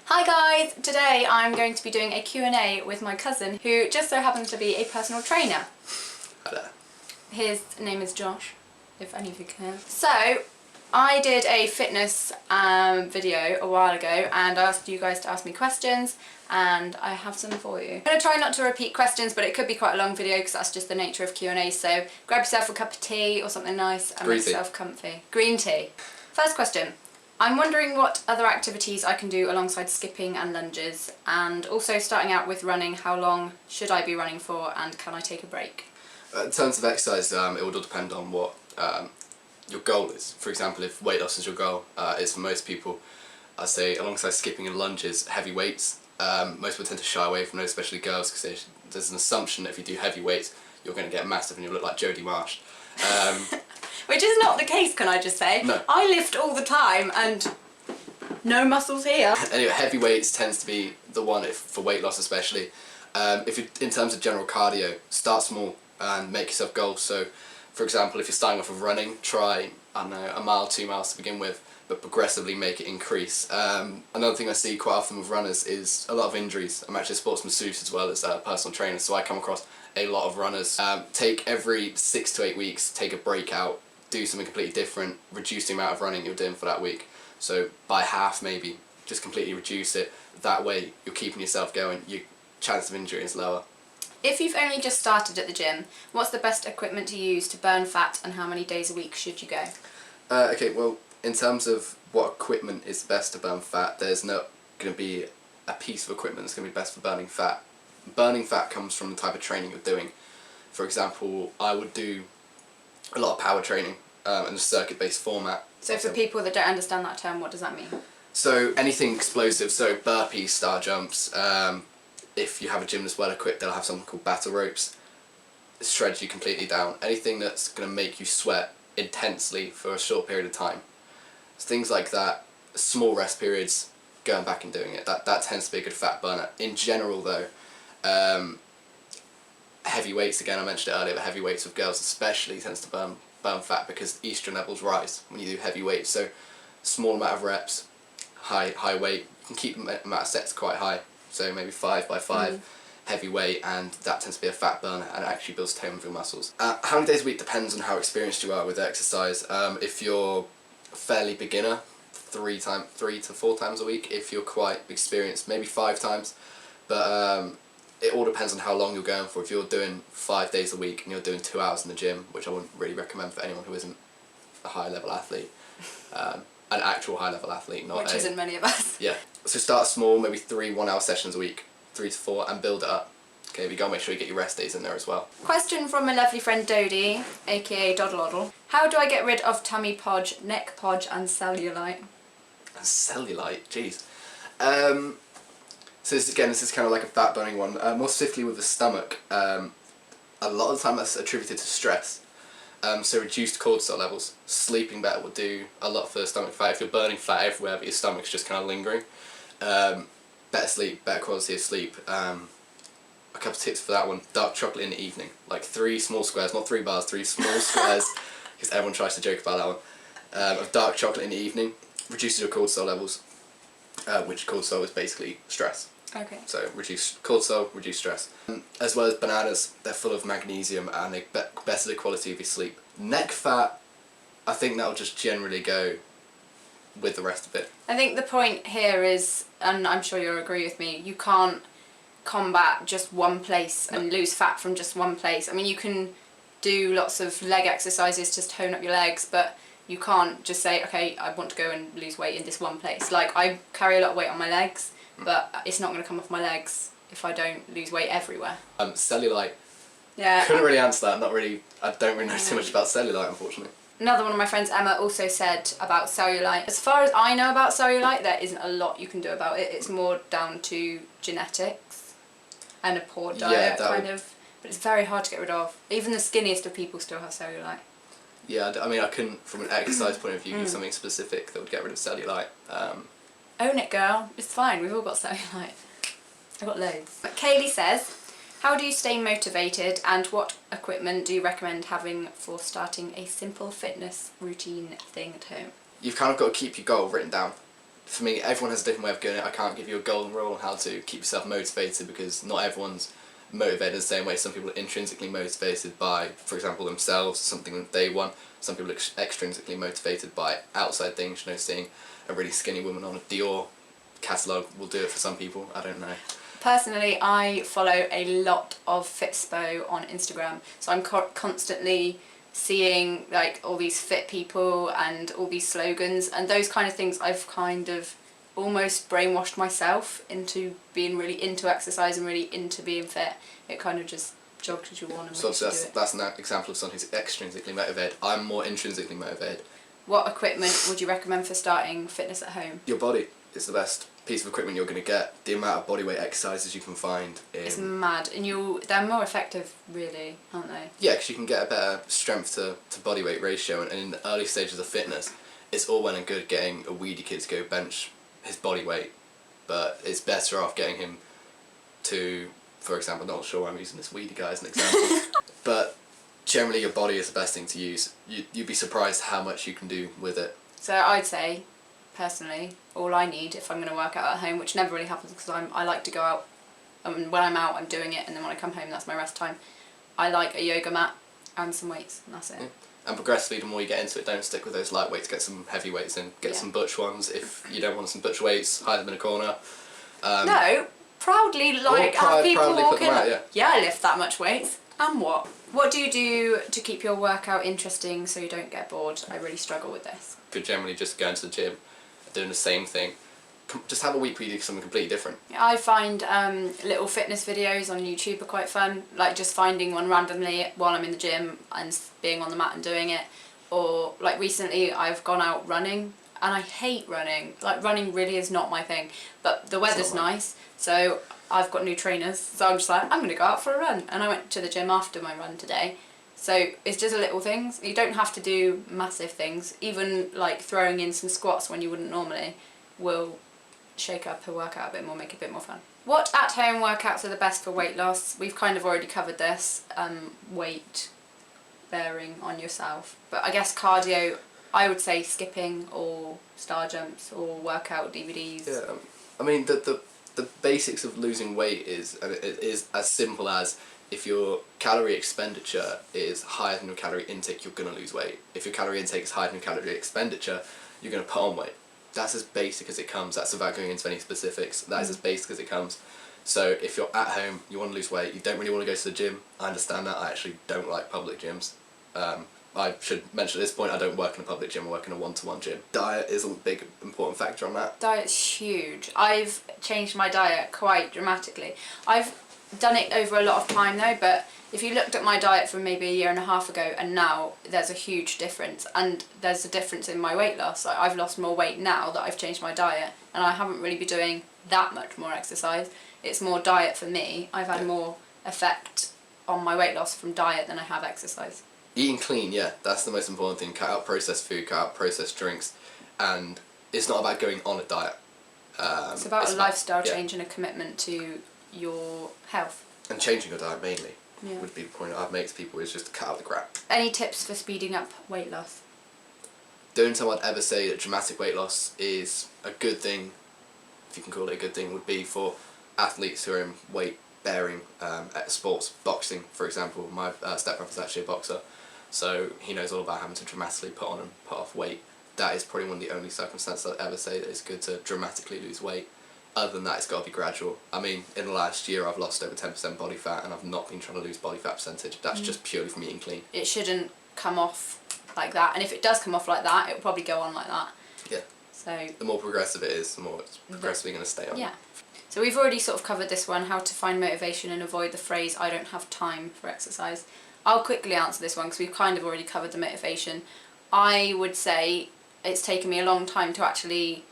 Hi guys! Today I'm going to be doing a Q&A with my cousin who just so happens to be a personal trainer. Hello. His name is Josh, if any of you can. So, I did a fitness video a while ago and I asked you guys to ask me questions and I have some for you. I'm going to try not to repeat questions, but it could be quite a long video because that's just the nature of Q&A, so grab yourself a cup of tea or something nice and make yourself comfy. Green tea. First question. I'm wondering what other activities I can do alongside skipping and lunges, and also starting out with running, how long should I be running for and can I take a break? In terms of exercise, it would all depend on what your goal is. For example, if weight loss is your goal, it's for most people, I say alongside skipping and lunges, heavy weights. Most people tend to shy away from those, especially girls, because there's an assumption that if you do heavy weights, you're going to get massive and you'll look like Jodie Marsh. Which is not the case, can I just say? No. I lift all the time and no muscles here. Anyway, heavy weights tends to be the one for weight loss especially. If you, in terms of general cardio, start small and make yourself goals. So, for example, if you're starting off with running, try, I don't know, a mile, 2 miles to begin with, but progressively make it increase. Another thing I see quite often with runners is a lot of injuries. I'm actually a sports masseuse as well as a personal trainer, so I come across a lot of runners. Take every 6 to 8 weeks, take a break out, do something completely different, reduce the amount of running you're doing for that week. So by half maybe, just completely reduce it. That way you're keeping yourself going, your chance of injury is lower. If you've only just started at the gym, what's the best equipment to use to burn fat and how many days a week should you go? Okay, well, in terms of what equipment is best to burn fat, there's not going to be a piece of equipment that's going to be best for burning fat. Burning fat comes from the type of training you're doing. For example, I would do a lot of power training in a circuit-based format. So for people that don't understand that term, what does that mean? So anything explosive, so burpees, star jumps. If you have a gym that's well equipped, they'll have something called battle ropes. It shreds you completely down. Anything that's going to make you sweat intensely for a short period of time. So things like that, small rest periods, going back and doing it. That tends to be a good fat burner. In general though, heavy weights, again I mentioned it earlier, but heavy weights with girls especially tends to burn fat because estrogen levels rise when you do heavy weights. So small amount of reps, high weight, you can keep the amount of sets quite high, so maybe 5 by 5 heavy weight, and that tends to be a fat burner and it actually builds tone of your muscles. How many days a week depends on how experienced you are with exercise. If you're fairly beginner, 3 to 4 times a week. If you're quite experienced, maybe 5 times, but it all depends on how long you're going for. If you're doing 5 days a week and you're doing 2 hours in the gym, which I wouldn't really recommend for anyone who isn't a high level athlete, an actual high level athlete, not which isn't many of us. Yeah, so start small, maybe 3 1-hour sessions a week, 3 to 4, and build it up. Okay, but you gotta make sure you get your rest days in there as well. Question from my lovely friend Dodie, aka Doddle. How do I get rid of tummy podge, neck podge and cellulite? Cellulite, jeez. So this is kind of like a fat burning one. More specifically with the stomach, a lot of the time that's attributed to stress. So reduced cortisol levels. Sleeping better will do a lot for stomach fat. If you're burning fat everywhere but your stomach's just kind of lingering, better sleep, better quality of sleep. A couple of tips for that one: dark chocolate in the evening, like 3 small squares, not 3 bars, 3 small squares, because everyone tries to joke about that one, of dark chocolate in the evening. Reduces your cortisol levels, which cortisol is basically stress. Okay. So reduce cortisol, reduce stress. As well as bananas, they're full of magnesium and they better the quality of your sleep. Neck fat, I think that'll just generally go with the rest of it. I think the point here is, and I'm sure you'll agree with me, you can't combat just one place and lose fat from just one place. I mean, you can do lots of leg exercises to tone up your legs, but you can't just say, okay, I want to go and lose weight in this one place. Like, I carry a lot of weight on my legs, but it's not going to come off my legs if I don't lose weight everywhere. Cellulite. Yeah. Couldn't really answer that. Not really. I don't really know too much about cellulite, unfortunately. Another one of my friends, Emma, also said about cellulite. As far as I know about cellulite, there isn't a lot you can do about it. It's more down to genetics and a poor diet, kind of. But it's very hard to get rid of. Even the skinniest of people still have cellulite. Yeah, I mean, I couldn't, from an exercise point of view, give something specific that would get rid of cellulite. Own it, girl. It's fine. We've all got cellulite. I've got loads. But Kaylee says, how do you stay motivated and what equipment do you recommend having for starting a simple fitness routine thing at home? You've kind of got to keep your goal written down. for me, everyone has a different way of doing it. I can't give you a golden rule on how to keep yourself motivated because not everyone's motivated in the same way. Some people are intrinsically motivated by, for example, themselves, something that they want. Some people are extrinsically motivated by outside things, you know, seeing a really skinny woman on a Dior catalogue will do it for some people, I don't know. Personally, I follow a lot of Fitspo on Instagram, so I'm constantly seeing like all these fit people and all these slogans and those kind of things. I've kind of almost brainwashed myself into being really into exercise and really into being fit. It kind of just jogs as you want and So makes you do it. that's an example of someone who's extrinsically motivated. I'm more intrinsically motivated. What equipment would you recommend for starting fitness at home? Your body is the best piece of equipment you're going to get. The amount of bodyweight exercises you can find It's mad, and they're more effective, really, aren't they? Yeah, because you can get a better strength to bodyweight ratio, and in the early stages of fitness, it's all well and good getting a weedy kid to go bench his body weight, but it's better off getting him to, for example, not sure why I'm using this weedy guy as an example, but generally your body is the best thing to use. You'd be surprised how much you can do with it. So I'd say, personally, all I need if I'm going to work out at home, which never really happens because I like to go out, and when I'm out I'm doing it, and then when I come home that's my rest time. I like a yoga mat and some weights, and that's it. Yeah. And progressively, the more you get into it, don't stick with those light weights, get some heavy weights in, get some butch ones. If you don't want some butch weights, hide them in a corner. No, proudly have people proudly walking. put them out, yeah, I lift that much weight. And what? What do you do to keep your workout interesting so you don't get bored? I really struggle with this. Could generally just go into the gym, doing the same thing. Just have a week where you do something completely different. I find little fitness videos on YouTube are quite fun, like just finding one randomly while I'm in the gym and being on the mat and doing it. Or like recently I've gone out running, and I hate running. Like running really is not my thing, but the weather's nice, so I've got new trainers, so I'm just like, I'm going to go out for a run. And I went to the gym after my run today. So it's just little things. You don't have to do massive things. Even like throwing in some squats when you wouldn't normally will shake up a workout a bit more, make it a bit more fun. What at-home workouts are the best for weight loss? We've kind of already covered this, weight bearing on yourself. But I guess cardio, I would say skipping or star jumps or workout DVDs. Yeah, I mean the basics of losing weight is as simple as if your calorie expenditure is higher than your calorie intake, you're going to lose weight. If your calorie intake is higher than your calorie expenditure, you're going to put on weight. That's as basic as it comes. That's without going into any specifics. That is as basic as it comes. So if you're at home, you want to lose weight, you don't really want to go to the gym, I understand that. I actually don't like public gyms. I should mention at this point, I don't work in a public gym, I work in a one-to-one gym. Diet is a big important factor on that. Diet's huge. I've changed my diet quite dramatically. I've done it over a lot of time though, but if you looked at my diet from maybe a year and a half ago and now, there's a huge difference, and there's a difference in my weight loss. Like, I've lost more weight now that I've changed my diet, and I haven't really been doing that much more exercise. It's more diet for me. I've had more effect on my weight loss from diet than I have exercise. Eating clean, yeah, that's the most important thing. Cut out processed food, cut out processed drinks, and it's not about going on a diet. It's about a lifestyle change and a commitment to your health. And changing your diet mainly. Yeah. Would be the point I'd make to people, is just to cut out the crap. Any tips for speeding up weight loss? The only time I'd ever say that dramatic weight loss is a good thing, if you can call it a good thing, would be for athletes who are in weight bearing at sports. Boxing, for example. My stepbrother's actually a boxer, so he knows all about having to dramatically put on and put off weight. That is probably one of the only circumstances I'd ever say that it's good to dramatically lose weight. Other than that, it's got to be gradual. I mean, in the last year I've lost over 10% body fat, and I've not been trying to lose body fat percentage. That's just purely from eating clean. It shouldn't come off like that, and if it does come off like that, it'll probably go on like that. Yeah. So the more progressive it is, the more it's progressively going to stay on. Yeah. So we've already sort of covered this one, how to find motivation and avoid the phrase, I don't have time for exercise. I'll quickly answer this one because we've kind of already covered the motivation. I would say it's taken me a long time to actually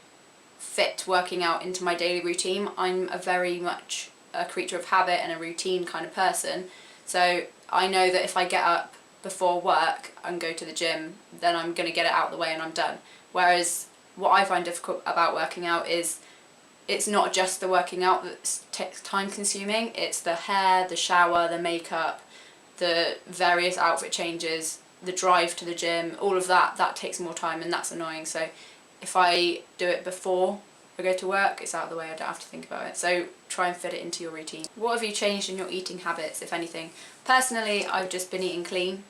fit working out into my daily routine. I'm a very much a creature of habit and a routine kind of person. So I know that if I get up before work and go to the gym, then I'm going to get it out of the way and I'm done. Whereas what I find difficult about working out is it's not just the working out that takes time consuming, it's the hair, the shower, the makeup, the various outfit changes, the drive to the gym, all of that takes more time, and that's annoying. So if I do it before I go to work, it's out of the way, I don't have to think about it. So try and fit it into your routine. What have you changed in your eating habits, if anything? Personally, I've just been eating clean.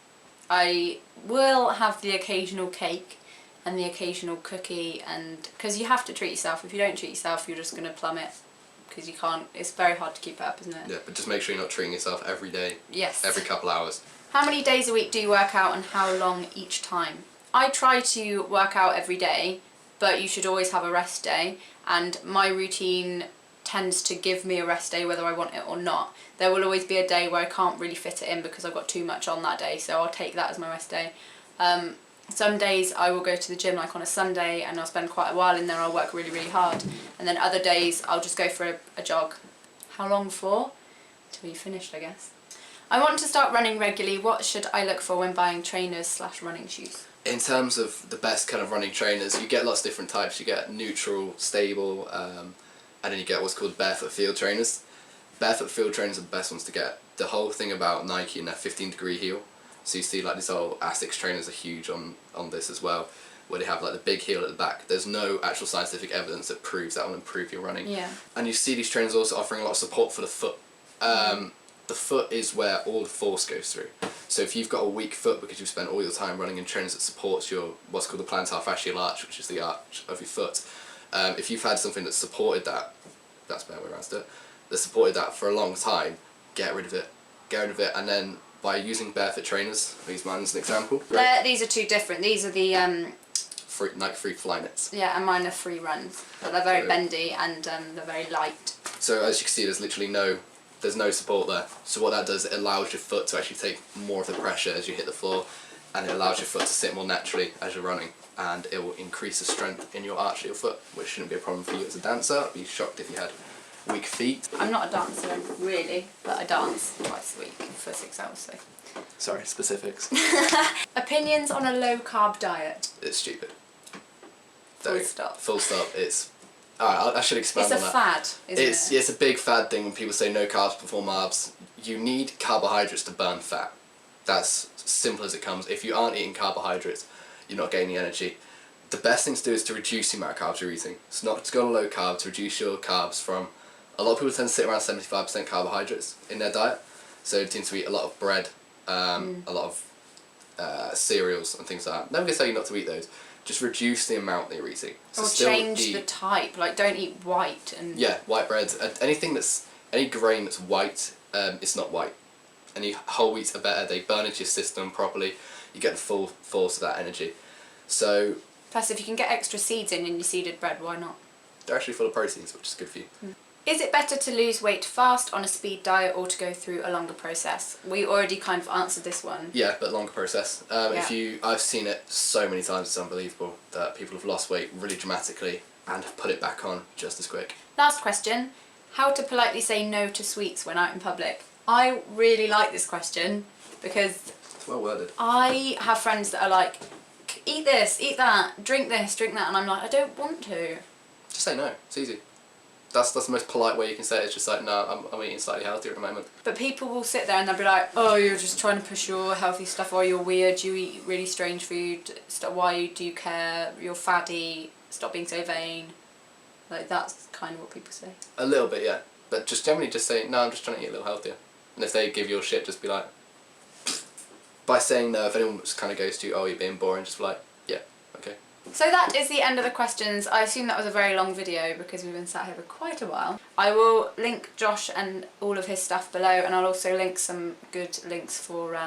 I will have the occasional cake and the occasional cookie, and because you have to treat yourself. If you don't treat yourself, you're just going to plummet, because you can't, it's very hard to keep it up, isn't it? Yeah, but just make sure you're not treating yourself every day. Yes. Every couple hours. How many days a week do you work out, and how long each time? I try to work out every day, but you should always have a rest day, and my routine tends to give me a rest day whether I want it or not. There will always be a day where I can't really fit it in because I've got too much on that day, so I'll take that as my rest day. Some days I will go to the gym, like on a Sunday, and I'll spend quite a while in there. I'll work really, really hard, and then other days I'll just go for a jog. How long for? Till you finished, I guess. I want to start running regularly. What should I look for when buying trainers/running shoes? In terms of the best kind of running trainers, you get lots of different types. You get neutral, stable, and then you get what's called barefoot field trainers. Barefoot field trainers are the best ones to get. The whole thing about Nike and their 15-degree heel. So you see like these old Asics trainers are huge on this as well, where they have like the big heel at the back. There's no actual scientific evidence that proves that will improve your running. Yeah. And you see these trainers also offering a lot of support for the foot. The foot is where all the force goes through. So if you've got a weak foot because you've spent all your time running in trainers that supports your what's called the plantar fascial arch, which is the arch of your foot, if you've had something that supported that, that's the better way around to do it, that supported that for a long time, get rid of it. Get rid of it, and then by using barefoot trainers, I'll use mine as an example. These are two different. These are the Nike Free Flyknits. yeah, and mine are free runs, but they're very bendy and they're very light. So as you can see, there's literally there's no support there. So what that does, it allows your foot to actually take more of the pressure as you hit the floor, and it allows your foot to sit more naturally as you're running, and it will increase the strength in your arch of your foot, which shouldn't be a problem for you as a dancer. I'd be shocked if you had weak feet. I'm not a dancer really, but I dance twice a week for 6 hours. So. Sorry, specifics. Opinions on a low carb diet? It's stupid. Full stop. Full stop. It's. Alright, I should expand on that. It's a fad, isn't it? It's a big fad thing when people say no carbs before marbs. You need carbohydrates to burn fat. That's simple as it comes. If you aren't eating carbohydrates, you're not gaining energy. The best thing to do is to reduce the amount of carbs you're eating. It's not to go on low carb, to reduce your carbs from. A lot of people tend to sit around 75% carbohydrates in their diet, so they tend to eat a lot of bread, a lot of cereals and things like that. Never gonna tell you not to eat those. Just reduce the amount that you're eating. So or change the type. Like don't eat white and. Yeah, white bread. Anything that's any grain that's white, it's not white. Any whole wheats are better. They burn into your system properly. You get the full force of that energy. So. Plus, if you can get extra seeds in your seeded bread, why not? They're actually full of proteins, which is good for you. Is it better to lose weight fast on a speed diet or to go through a longer process? We already kind of answered this one. Yeah, but longer process. I've seen it so many times, it's unbelievable that people have lost weight really dramatically and have put it back on just as quick. Last question. How to politely say no to sweets when out in public? I really like this question because It's well worded. I have friends that are like, eat this, eat that, drink this, drink that, and I'm like, I don't want to. Just say no. It's easy. That's the most polite way you can say it. It's just like, no, I'm eating slightly healthier at the moment. But people will sit there and they'll be like, oh, you're just trying to push your healthy stuff, or you're weird, you eat really strange food, why do you care, you're fatty, stop being so vain. Like, that's kind of what people say. A little bit, yeah. But just generally just say, no, I'm just trying to eat a little healthier. And if they give you shit, just be like, by saying no, if anyone just kind of goes to you, oh, you're being boring, just be like, yeah, okay. So that is the end of the questions. I assume that was a very long video because we've been sat here for quite a while. I will link Josh and all of his stuff below, and I'll also link some good links for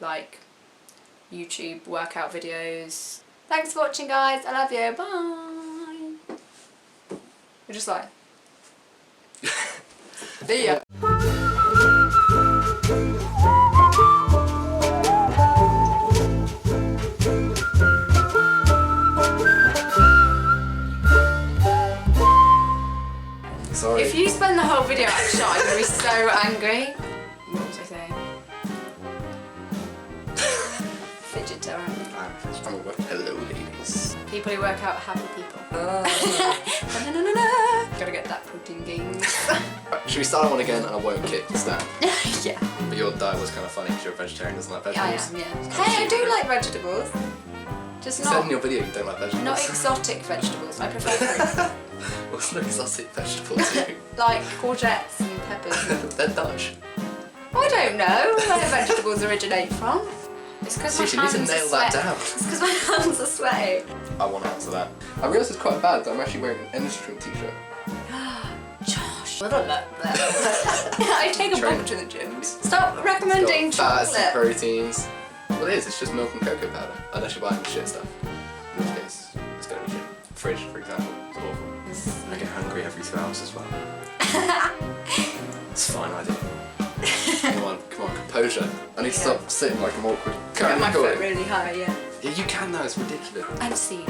like YouTube workout videos. Thanks for watching, guys. I love you. Bye. You're just like. See ya. Sorry. If you spend the whole video at a shot, I'm going to be so angry. What was I saying? Fidget around. Hello, ladies. People who work out are happy people. Gotta get that protein gains. Should we start one again and I won't kick the stand? Yeah. But your diet was kind of funny because you're a vegetarian, doesn't like I vegetables. am, yeah. Hey, I do like vegetables. Just You said in not your video you don't like vegetables. not exotic vegetables. I prefer fruit. What's an exotic vegetable to you? Like courgettes and peppers. They're Dutch. I don't know where vegetables originate from. It's because my Seriously, you need hands to are nail that sweating. down. It's because my hands are sweating. I want to answer that. I realise it's quite bad that I'm actually wearing an ENDSCREEN t-shirt. Josh. I take a Train. book to the gym. Stop recommending It's got fats and chocolate. proteins. Well, it is. It's just milk and cocoa powder. Unless you're buying shit stuff. In which case, it's going to be shit. Fridge, for example, is awful. I get hungry every 2 hours as well. It's fine, I do. Come on, composure. I need to stop sitting like I'm awkward. Get my foot really high, yeah. Yeah, you can though, it's ridiculous. I'm seeing.